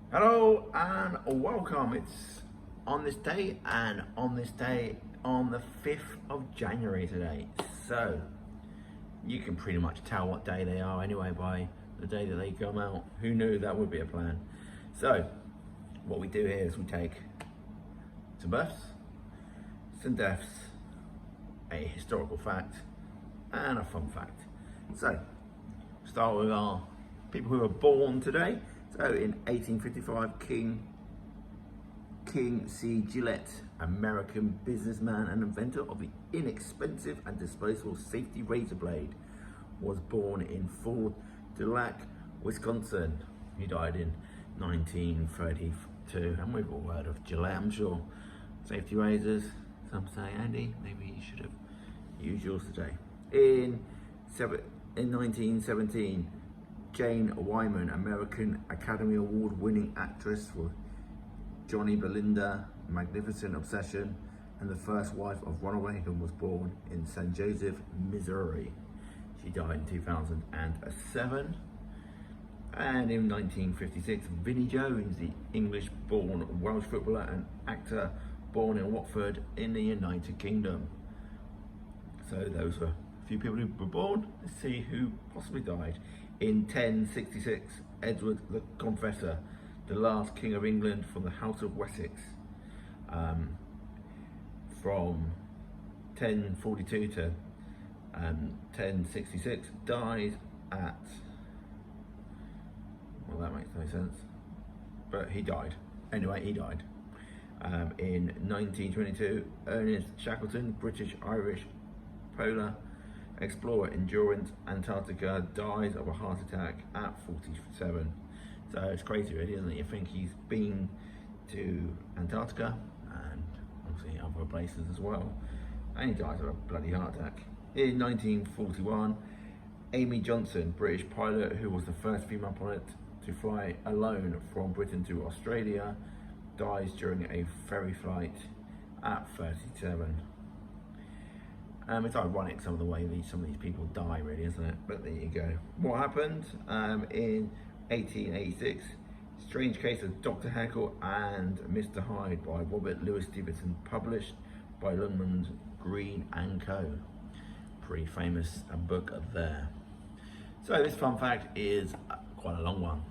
Hello and welcome. It's on this day and on this day on the 5th of January today. So you can pretty much tell what day they are anyway by the day that they come out. Who knew that would be a plan? So what we do here is we take some births, some deaths, a historical fact and a fun fact. So start with our people who were born today. So in 1855, King C. Gillette, American businessman and inventor of the inexpensive and disposable safety razor blade, was born in Fort du Lac, Wisconsin. He died in 1932, and we've all heard of Gillette, I'm sure. Safety razors, some say, Andy, maybe you should have used yours today. In 1917, Jane Wyman, American Academy Award winning actress for Johnny Belinda, Magnificent Obsession, and the first wife of Ronald Reagan, was born in St. Joseph, Missouri. She died in 2007. And in 1956, Vinnie Jones, the English-born Welsh footballer and actor, born in Watford in the United Kingdom. So those were a few people who were born. Let's see who possibly died. In 1066, Edward the Confessor, the last King of England from the House of Wessex, from 1042 to 1066, dies at, well, that makes no sense, but he died. Anyway, he died. In 1922, Ernest Shackleton, British-Irish polar explorer, Endurance Antarctica, dies of a heart attack at 47. So it's crazy really, isn't it? You think he's been to Antarctica and obviously other places as well, and he dies of a bloody heart attack. In 1941, Amy Johnson, British pilot who was the first female pilot to fly alone from Britain to Australia, dies during a ferry flight at 37. It's ironic some of the way some of these people die, really, isn't it? But there you go. What happened in 1886? Strange Case of Dr. Jekyll and Mr. Hyde by Robert Louis Stevenson, published by Lundman Green and Co. Pretty famous book there. So this fun fact is quite a long one.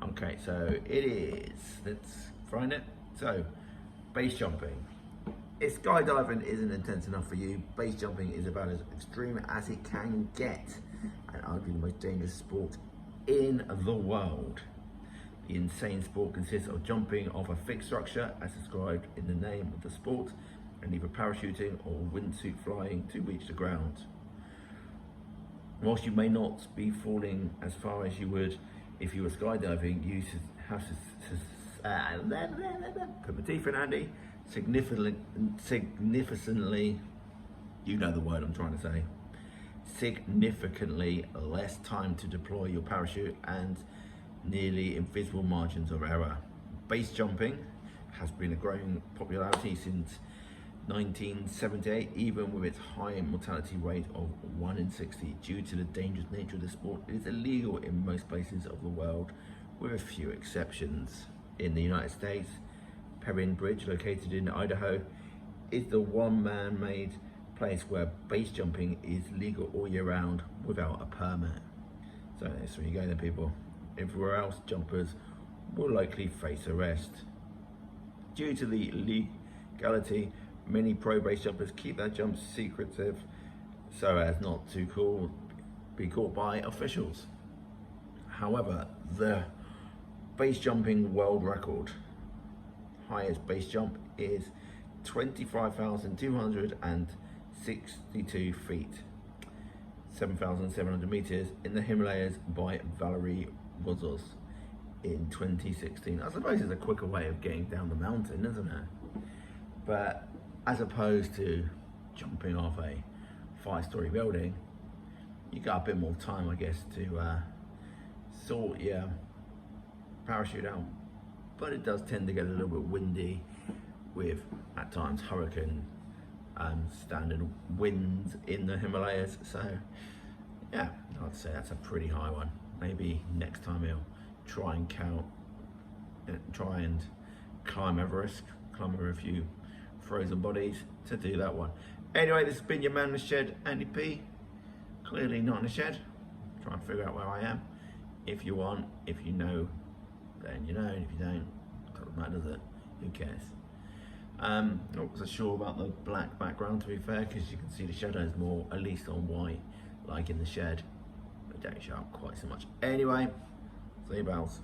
Okay, so it is. Let's find it. So, base jumping. If skydiving isn't intense enough for you, base jumping is about as extreme as it can get, and arguably the most dangerous sport in the world. The insane sport consists of jumping off a fixed structure, as described in the name of the sport, and either parachuting or wingsuit flying to reach the ground. Whilst you may not be falling as far as you would if you were skydiving, you have to put my teeth in, Andy. Significantly, you know the word I'm trying to say, significantly less time to deploy your parachute and nearly invisible margins of error. Base jumping has been a growing popularity since 1978, even with its high mortality rate of 1 in 60. Due to the dangerous nature of the sport, it is illegal in most places of the world, with a few exceptions. In the United States, Perrin Bridge, located in Idaho, is the one man-made place where base jumping is legal all year round without a permit. So that's where you go then, people. Everywhere else, jumpers will likely face arrest. Due to the legality, many pro base jumpers keep their jumps secretive so as not to be caught by officials. However, the base jumping world record, highest base jump, is 25,262 feet, 7,700 meters, in the Himalayas by Valerie Wozos in 2016. I suppose it's a quicker way of getting down the mountain, isn't it? But as opposed to jumping off a 5-story building, you got a bit more time, I guess, to sort your parachute out. But it does tend to get a little bit windy, with at times hurricane standard winds in the Himalayas. So yeah, I'd say that's a pretty high one. Maybe next time he'll try and count try and climb Everest, climb over a few frozen bodies to do that one. Anyway, this has been your man in the shed, Andy P. Clearly not in the shed. Try and figure out where I am. If you want, if you know, then you know, and if you don't, doesn't matter, does it? Who cares? Not so sure about the black background, to be fair, because you can see the shadows more, at least on white, like in the shed. They don't show up quite so much. Anyway, see you, bells.